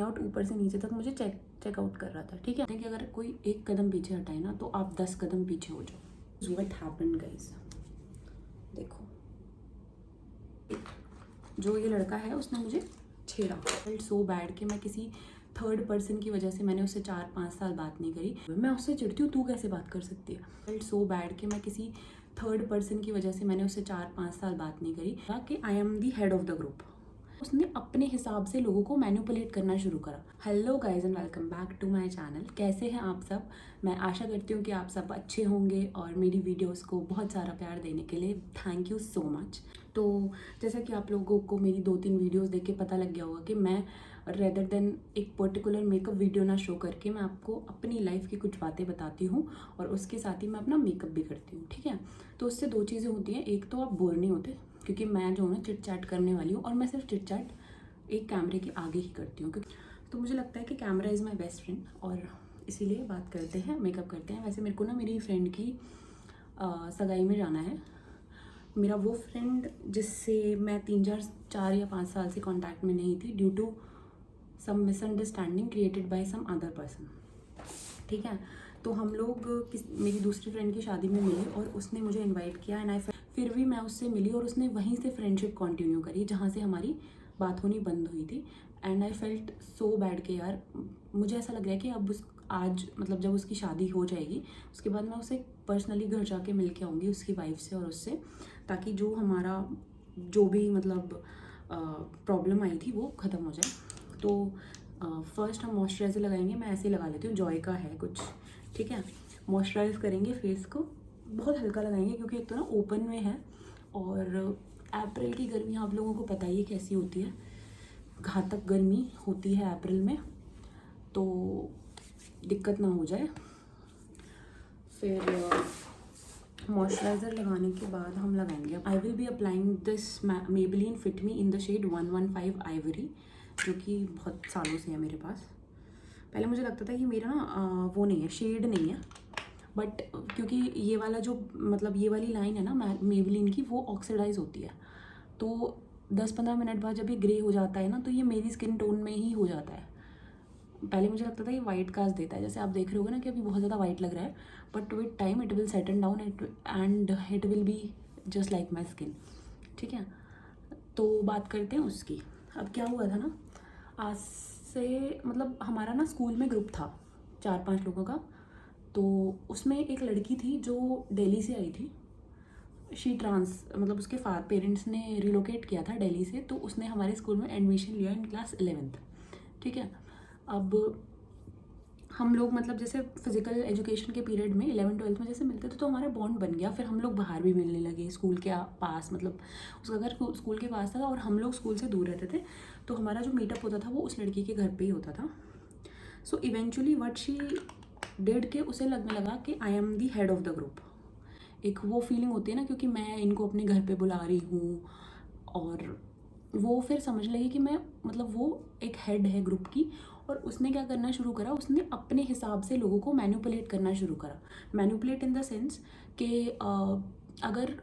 Out ऊपर से नीचे तक मुझे चेकआउट कर रहा था, ठीक है। कि अगर कोई एक कदम पीछे हटाए ना तो आप 10 कदम पीछे हो जाओ। व्हाट हैपेंड गाइस, देखो जो ये लड़का है उसने मुझे छेड़ा। फेल्ट सो बैड कि मैं किसी थर्ड पर्सन की वजह से मैंने उससे 4-5 साल बात नहीं करी। मैं उससे चिढ़ती हूँ, तू कैसे बात कर सकती है। फेल्ट सो बैड कि मैं किसी थर्ड पर्सन की वजह से मैंने उससे 4-5 साल बात नहीं करी कि I am the head of the group. उसने अपने हिसाब से लोगों को मैनिपुलेट करना शुरू करा। Hello guys and welcome back to my channel. कैसे हैं आप सब? मैं आशा करती हूँ कि आप सब अच्छे होंगे और मेरी वीडियोस को बहुत सारा प्यार देने के लिए थैंक यू सो मच। तो जैसा कि आप लोगों को मेरी 2-3 वीडियोस देख के पता लग गया होगा कि मैं रेदर देन एक पर्टिकुलर मेकअप वीडियो ना शो करके मैं आपको अपनी लाइफ की कुछ बातें बताती हूँ और उसके साथ ही मैं अपना मेकअप भी करती हूँ, ठीक है। तो उससे 2 चीज़ें होती हैं, एक तो आप बोर नहीं होते क्योंकि मैं जो हूँ ना चिट चैट करने वाली हूँ और मैं सिर्फ चिट चैट एक कैमरे के आगे ही करती हूँ क्योंकि तो मुझे लगता है कि camera is my best friend और इसीलिए बात करते हैं, मेकअप करते हैं। वैसे मेरे को ना मेरी फ्रेंड की सगाई में जाना है। मेरा वो फ्रेंड जिससे मैं 4 या 5 साल से कांटेक्ट में नहीं थी due to some misunderstanding created by some other person, ठीक है। तो हम लोग मेरी दूसरी फ्रेंड की शादी में मिले और उसने मुझे इनवाइट किया एंड फिर भी मैं उससे मिली और उसने वहीं से फ्रेंडशिप कंटिन्यू करी जहाँ से हमारी बात होनी बंद हुई थी। And I felt so bad के यार मुझे ऐसा लग रहा है कि अब आज मतलब जब उसकी शादी हो जाएगी उसके बाद मैं उसे पर्सनली घर जाके मिल के आऊँगी उसकी वाइफ से और उससे, ताकि जो हमारा जो भी मतलब प्रॉब्लम आई थी वो ख़त्म हो जाए। तो फर्स्ट हम मॉइस्चराइज़र लगाएंगे। मैं ऐसे ही लगा लेती हूँ, जॉय का है कुछ, ठीक है। मॉइस्चराइज करेंगे फेस को, बहुत हल्का लगाएंगे क्योंकि एक तो ना ओपन में है और अप्रैल की गर्मी आप लोगों को पता ही है कैसी होती है, घातक गर्मी होती है अप्रैल में, तो दिक्कत ना हो जाए। फिर मॉइस्चराइज़र लगाने के बाद हम लगाएंगे, I will be applying this Maybelline fit me in the shade 115 ivory, जो कि बहुत सालों से है मेरे पास। पहले मुझे लगता था कि मेरा ना वो नहीं है, शेड नहीं है, बट क्योंकि ये वाला जो मतलब ये वाली लाइन है ना मेबेलिन की, वो ऑक्सीडाइज होती है, तो 10-15 मिनट बाद जब ये ग्रे हो जाता है ना तो ये मेरी स्किन टोन में ही हो जाता है। पहले मुझे लगता था ये वाइट कास्ट देता है, जैसे आप देख रहे होगे ना कि अभी बहुत ज़्यादा वाइट लग रहा है, but with time it will settle down and it will be just like my skin, ठीक है। तो बात करते हैं उसकी। अब क्या हुआ था ना, आज से मतलब हमारा ना स्कूल में ग्रुप था 4-5 लोगों का, तो उसमें एक लड़की थी जो दिल्ली से आई थी। शी ट्रांस मतलब उसके पेरेंट्स ने रिलोकेट किया था दिल्ली से, तो उसने हमारे स्कूल में एडमिशन लिया इन क्लास 11th, ठीक है। अब हम लोग मतलब जैसे फिजिकल एजुकेशन के पीरियड में 11th-12th में जैसे मिलते थे तो हमारा बॉन्ड बन गया। फिर हम लोग बाहर भी मिलने लगे स्कूल के पास, मतलब उसका घर स्कूल के पास था और हम लोग स्कूल से दूर रहते थे, तो हमारा जो मीटअप होता था वो उस लड़की के घर पे ही होता था। So eventually what she did के उसे लगने लगा कि I am the head of the group. एक वो फीलिंग होती है ना, क्योंकि मैं इनको अपने घर पे बुला रही हूँ और वो फिर समझ लगी कि मैं मतलब वो एक हेड है ग्रुप की। और उसने क्या करना शुरू करा, उसने अपने हिसाब से लोगों को मैनिपुलेट करना शुरू करा। मैनिपुलेट इन द सेंस कि अगर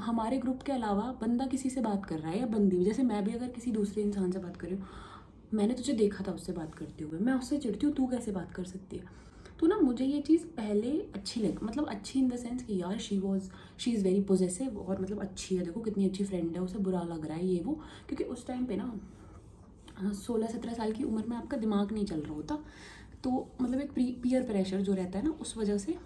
हमारे ग्रुप के अलावा बंदा किसी से बात कर रहा है या बंदी, जैसे मैं भी अगर किसी दूसरे इंसान से बात कर रही हूँ, मैंने तुझे देखा था उससे बात करते हुए, मैं उससे चिढ़ती हूँ, तू कैसे बात कर सकती है। तो ना मुझे ये चीज़ पहले अच्छी लगी, मतलब अच्छी इन द सेंस कि यार शी इज़ वेरी पॉजेसिव और मतलब अच्छी है, देखो कितनी अच्छी फ्रेंड है, उसे बुरा लग रहा है ये वो, क्योंकि उस टाइम पे ना 16-17 साल की उम्र में आपका दिमाग नहीं चल रहा होता, तो मतलब एक पीयर प्रेशर जो रहता है ना, उस वजह से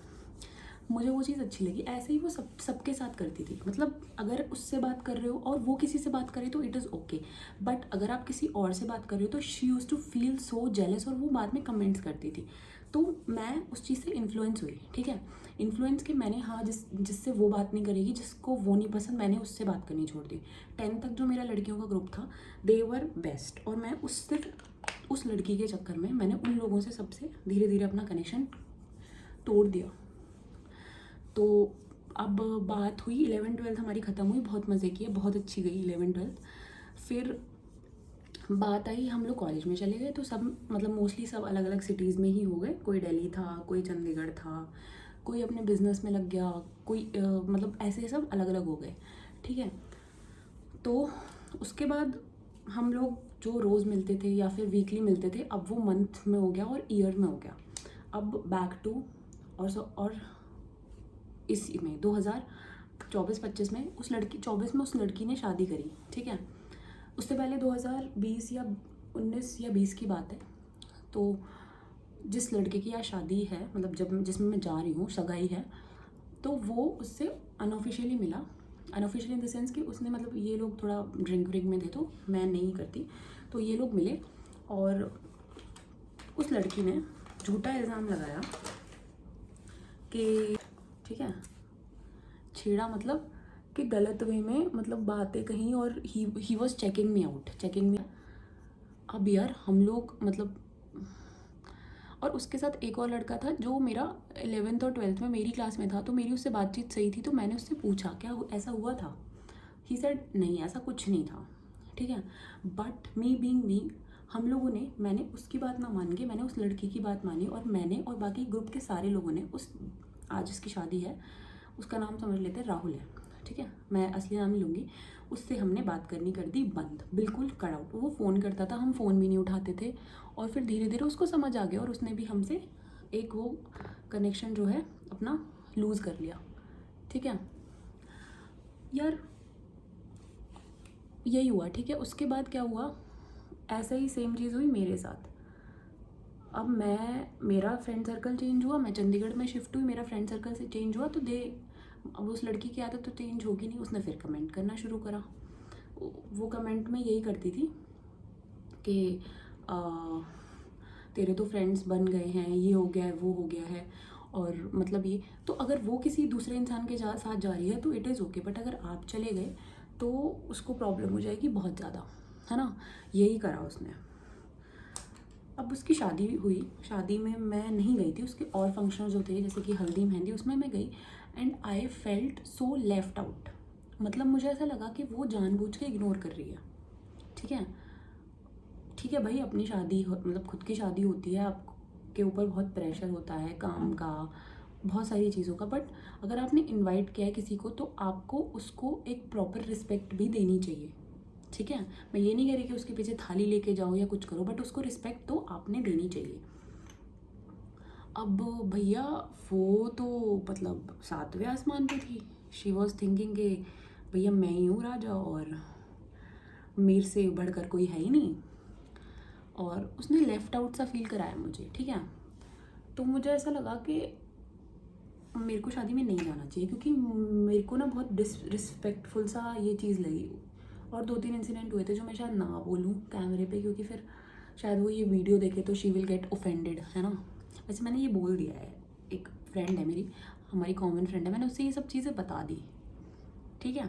मुझे वो चीज़ अच्छी लगी। ऐसे ही वो सबके साथ करती थी, मतलब अगर उससे बात कर रहे हो और वो किसी से बात करे तो इट इज़ ओके, बट अगर आप किसी और से बात कर रहे हो तो she use to feel so jealous और वो बाद में कमेंट्स करती थी। तो मैं उस चीज़ से इन्फ्लुएंस हुई, ठीक है। इन्फ्लुएंस कि मैंने हाँ जिससे वो बात नहीं करेगी, जिसको वो नहीं पसंद, मैंने उससे बात करनी छोड़ दी। 10th तक जो मेरा लड़कियों का ग्रुप था दे वर बेस्ट, और मैं सिर्फ उस लड़की के चक्कर में मैंने उन लोगों से सबसे धीरे धीरे अपना कनेक्शन तोड़ दिया। तो अब बात हुई 11th-12th हमारी ख़त्म हुई, बहुत मज़े किए, बहुत अच्छी गई 11th-12th। फिर बात आई हम लोग कॉलेज में चले गए, तो सब मतलब मोस्टली सब अलग अलग सिटीज़ में ही हो गए। कोई दिल्ली था, कोई चंडीगढ़ था, कोई अपने बिजनेस में लग गया, कोई मतलब ऐसे सब अलग अलग हो गए, ठीक है। तो उसके बाद हम लोग जो रोज़ मिलते थे या फिर वीकली मिलते थे, अब वो मंथ में हो गया और ईयर में हो गया। अब बैक टू और इसी में 2024-25 में उस लड़की ने शादी करी, ठीक है। उससे पहले 2020 या 19 या 20 की बात है। तो जिस लड़के की आज शादी है, मतलब जिसमें मैं जा रही हूँ, सगाई है, तो वो उससे अनऑफिशियली मिला। अनऑफिशियली इन द सेंस कि उसने, मतलब ये लोग थोड़ा ड्रिंक में थे, तो मैं नहीं करती, तो ये लोग मिले और उस लड़की ने झूठा इल्ज़ाम लगाया कि, ठीक है, छेड़ा मतलब कि गलत वे में, मतलब बातें कहीं, और he was checking me out. अब यार हम लोग, मतलब, और उसके साथ एक और लड़का था जो मेरा 11th और 12th में मेरी क्लास में था, तो मेरी उससे बातचीत सही थी। तो मैंने उससे पूछा क्या ऐसा हुआ था, ही सेड नहीं ऐसा कुछ नहीं था, ठीक है। बट मी बीइंग मी, हम लोगों ने, मैंने उसकी बात ना मान के मैंने उस लड़की की बात मानी, और मैंने और बाकी ग्रुप के सारे लोगों ने आज जिसकी शादी है उसका नाम समझ लेते हैं, राहुल है, ठीक है, मैं असली नाम नहीं लूँगी। उससे हमने बात करनी कर दी बंद, बिल्कुल कट आउट। वो फ़ोन करता था, हम फ़ोन भी नहीं उठाते थे, और फिर धीरे धीरे उसको समझ आ गया और उसने भी हमसे एक वो कनेक्शन जो है अपना लूज़ कर लिया, ठीक है यार, यही हुआ, ठीक है। उसके बाद क्या हुआ, ऐसा ही सेम चीज़ हुई मेरे साथ। अब मेरा फ्रेंड सर्कल चेंज हुआ, मैं चंडीगढ़ में शिफ्ट हुई, मेरा फ्रेंड सर्कल से चेंज हुआ, तो अब उस लड़की की आदत तो चेंज होगी नहीं। उसने फिर कमेंट करना शुरू करा। वो कमेंट में यही करती थी कि तेरे तो फ्रेंड्स बन गए हैं, ये हो गया है, वो हो गया है, और मतलब ये तो अगर वो किसी दूसरे इंसान के साथ जा रही है तो इट इज़ ओके, बट अगर आप चले गए तो उसको प्रॉब्लम हो जाएगी बहुत ज़्यादा, है ना। यही करा उसने। अब उसकी शादी हुई, शादी में मैं नहीं गई थी, उसके और फंक्शन जो थे जैसे कि हल्दी मेहंदी, उसमें मैं गई, and I felt so left out. मतलब मुझे ऐसा लगा कि वो जानबूझ के इग्नोर कर रही है, ठीक है। ठीक है भाई, अपनी शादी मतलब खुद की शादी होती है, आपके ऊपर बहुत प्रेशर होता है काम का, बहुत सारी चीज़ों का, बट अगर आपने इनवाइट किया है किसी को तो आपको उसको एक प्रॉपर रिस्पेक्ट भी देनी चाहिए, ठीक है। मैं ये नहीं कह रही कि उसके पीछे थाली लेके जाओ या कुछ करो, बट उसको रिस्पेक्ट तो आपने देनी चाहिए। अब भैया वो तो मतलब 7वें आसमान पे थी। शी वॉज थिंकिंग कि भैया मैं ही हूँ राजा और मेरे से बढ़कर कोई है ही नहीं, और उसने लेफ़्ट आउट सा फील कराया मुझे, ठीक है। तो मुझे ऐसा लगा कि मेरे को शादी में नहीं जाना चाहिए, क्योंकि मेरे को ना बहुत डिसरिस्पेक्टफुल सा ये चीज़ लगी। और 2-3 इंसिडेंट हुए थे जो मैं शायद ना बोलूँ कैमरे पे, क्योंकि फिर शायद वो ये वीडियो देखे तो शी विल गेट ऑफेंडेड, है ना। वैसे मैंने ये बोल दिया है, एक फ्रेंड है मेरी, हमारी कॉमन फ्रेंड है, मैंने उससे ये सब चीज़ें बता दी, ठीक है।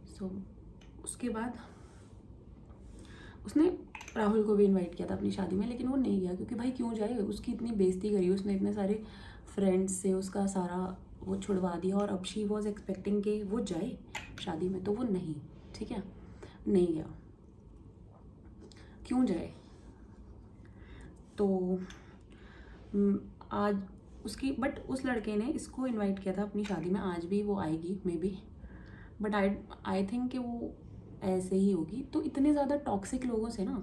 सो उसके बाद उसने राहुल को भी इनवाइट किया था अपनी शादी में, लेकिन वो नहीं गया, क्योंकि भाई क्यों जाए, उसकी इतनी बेइज्जती करी, उसने इतने सारे फ्रेंड्स से उसका सारा वो छुड़वा दिया, और अब शी वॉज एक्सपेक्टिंग कि वो जाए शादी में, तो वो नहीं, ठीक है, नहीं गया। क्यों जाए, तो आज बट उस लड़के ने इसको इनवाइट किया था अपनी शादी में, आज भी वो आएगी may be, but I think कि वो ऐसे ही होगी। तो इतने ज़्यादा टॉक्सिक लोगों से ना,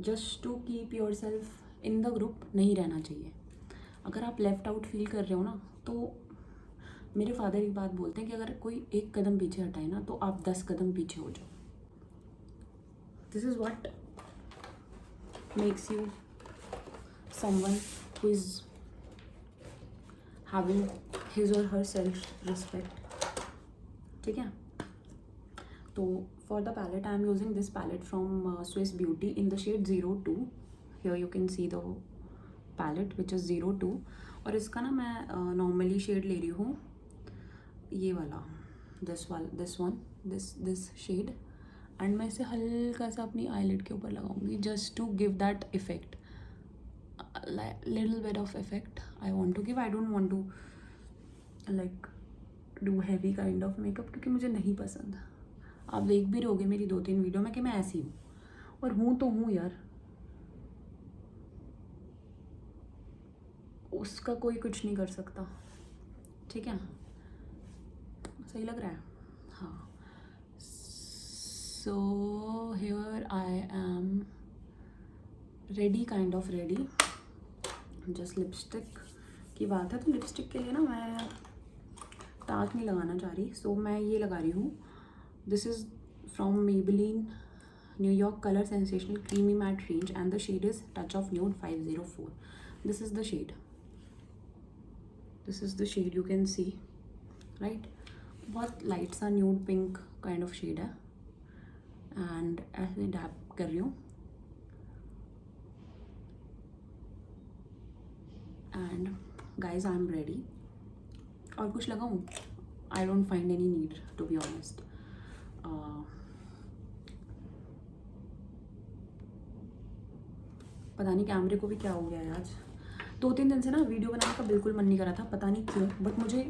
just to keep yourself in the group नहीं रहना चाहिए। अगर आप लेफ़्ट आउट फील कर रहे हो ना, तो मेरे फादर एक बात बोलते हैं कि अगर कोई एक कदम पीछे हटाए ना तो आप 10 कदम पीछे हो जाओ। This is what makes you someone who is having his और हर सेल्फ रिस्पेक्ट, ठीक है। तो for the palette I am using this palette from Swiss Beauty in the shade 02. Here you can see the palette which is 02, और इसका ना मैं normally shade ले रही हूँ ये वाला, दिस शेड, एंड मैं इसे हल्का सा अपनी आईलिड के ऊपर लगाऊंगी just to give that effect, little bit of effect I want to give. I don't want to like do heavy kind of makeup, क्योंकि मुझे नहीं पसंद। आप देख भी रहोगे मेरी 2-3 वीडियो में कि मैं ऐसी हूँ, और हूँ तो हूँ यार, उसका कोई कुछ नहीं कर सकता, ठीक है। सही लग रहा है, हाँ। So here I am ready, kind of ready. Just lipstick की बात है तो लिपस्टिक के लिए ना मैं ताक नहीं लगाना चाह रही, सो मैं ये लगा रही हूँ. This is from Maybelline New York colour sensational creamy matte range and the shade is touch of nude 504. This is the shade. This is the shade, you can see right. बहुत लाइट सा nude pink kind of shade है and ऐसे dab कर रही हूँ. And guys I am ready. और कुछ लगाऊँ? I don't find any need to be honest. पता नहीं कैमरे को भी क्या हो गया है आज. 2-3 दिन से ना वीडियो बनाने का बिल्कुल मन नहीं कर रहा था, पता नहीं क्यों. बट मुझे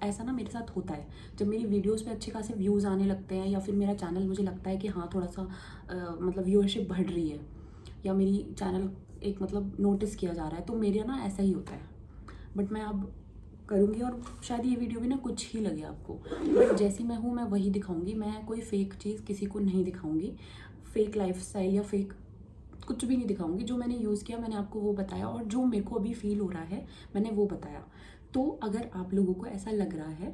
ऐसा ना मेरे साथ होता है जब मेरी वीडियोस पे अच्छे खासे व्यूज़ आने लगते हैं या फिर मेरा चैनल मुझे लगता है कि हाँ थोड़ा सा मतलब व्यूअरशिप बढ़ रही है या मेरी चैनल एक मतलब नोटिस किया जा रहा है, तो मेरा ना ऐसा ही होता है. बट मैं अब करूँगी और शायद ये वीडियो भी ना कुछ ही लगे आपको, बट जैसी मैं हूँ मैं वही दिखाऊँगी. मैं कोई फेक चीज़ किसी को नहीं दिखाऊँगी, फेक लाइफस्टाइल या फेक कुछ भी नहीं दिखाऊंगी. जो मैंने यूज़ किया मैंने आपको वो बताया और जो मेरे को अभी फील हो रहा है मैंने वो बताया. तो अगर आप लोगों को ऐसा लग रहा है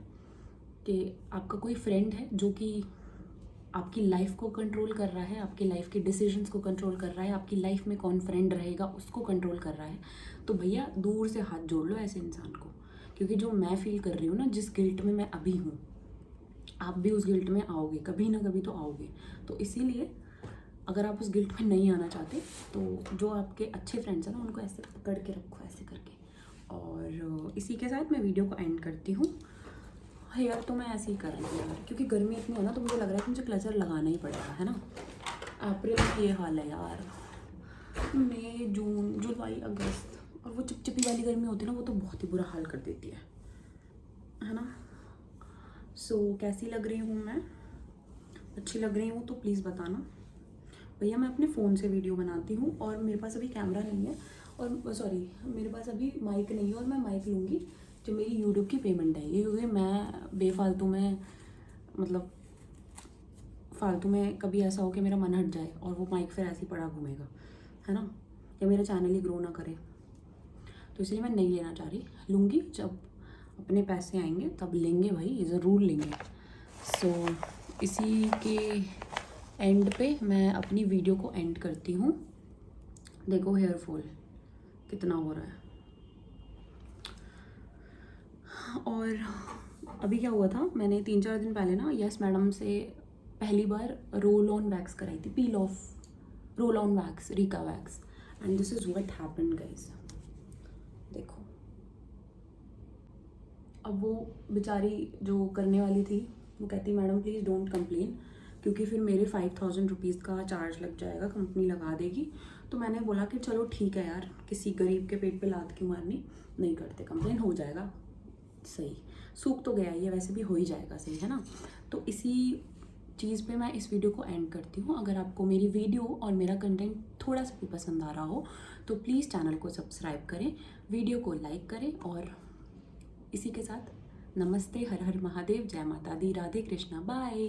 कि आपका कोई फ्रेंड है जो कि आपकी लाइफ को कंट्रोल कर रहा है, आपकी लाइफ के डिसीजंस को कंट्रोल कर रहा है, आपकी लाइफ में कौन फ्रेंड रहेगा उसको कंट्रोल कर रहा है, तो भैया दूर से हाथ जोड़ लो ऐसे इंसान को. क्योंकि जो मैं फील कर रही हूँ ना, जिस गिल्ट में मैं अभी हूँ, आप भी उस गिल्ट में आओगे, कभी ना कभी तो आओगे. तो इसीलिए अगर आप उस गिल्ट में नहीं आना चाहते तो जो आपके अच्छे फ्रेंड्स हैं ना उनको ऐसे पकड़ के रखो ऐसे करके. और इसी के साथ मैं वीडियो को एंड करती हूँ. हेयर तो मैं ऐसे ही कर रही हूँ यार, क्योंकि गर्मी इतनी है ना तो मुझे लग रहा है कि मुझे क्लेचर लगाना ही पड़ेगा, है ना. अप्रैल में ये हाल है यार. मई, जून, जुलाई, अगस्त और वो चिपचिपी वाली गर्मी होती है ना, वो तो बहुत ही बुरा हाल कर देती है ना. सो कैसी लग रही हूँ मैं? अच्छी लग रही हूँ तो प्लीज़ बताना. भैया मैं अपने फ़ोन से वीडियो बनाती हूँ और मेरे पास अभी कैमरा नहीं है और सॉरी मेरे पास अभी माइक नहीं है और मैं माइक लूँगी जब मेरी यूट्यूब की पेमेंट आएगी. क्योंकि मैं बेफालतू में मतलब फालतू में कभी ऐसा हो कि मेरा मन हट जाए और वो माइक फिर ऐसे ही पड़ा घूमेगा, है ना, या मेरा चैनल ही ग्रो ना करे. तो इसलिए मैं नहीं लेना चाह रही. लूँगी जब अपने पैसे आएंगे तब लेंगे भाई, ज़रूर लेंगे. सो इसी के एंड पे मैं अपनी वीडियो को एंड करती हूँ. देखो हेयर फॉल कितना हो रहा है. और अभी क्या हुआ था, मैंने 3-4 दिन पहले ना यस मैडम से पहली बार रोल ऑन वैक्स कराई थी, पील of roll on wax, Rica wax. And this is what happened guys. देखो अब वो बेचारी जो करने वाली थी वो कहती मैडम प्लीज़ डोंट कंप्लेन, क्योंकि फिर मेरे 5000 रुपीज़ का चार्ज लग जाएगा, कंपनी लगा देगी. तो मैंने बोला कि चलो ठीक है यार, किसी गरीब के पेट पे लात क्यों मारनी, नहीं करते, कंप्लेन हो जाएगा सही. सूख तो गया ये, वैसे भी हो ही जाएगा सही, है ना. तो इसी चीज़ पे मैं इस वीडियो को एंड करती हूँ. अगर आपको मेरी वीडियो और मेरा कंटेंट थोड़ा सा भी पसंद आ रहा हो तो प्लीज़ चैनल को सब्सक्राइब करें, वीडियो को लाइक करें. और इसी के साथ नमस्ते, हर हर महादेव, जय माता दी, राधे कृष्णा, बाय.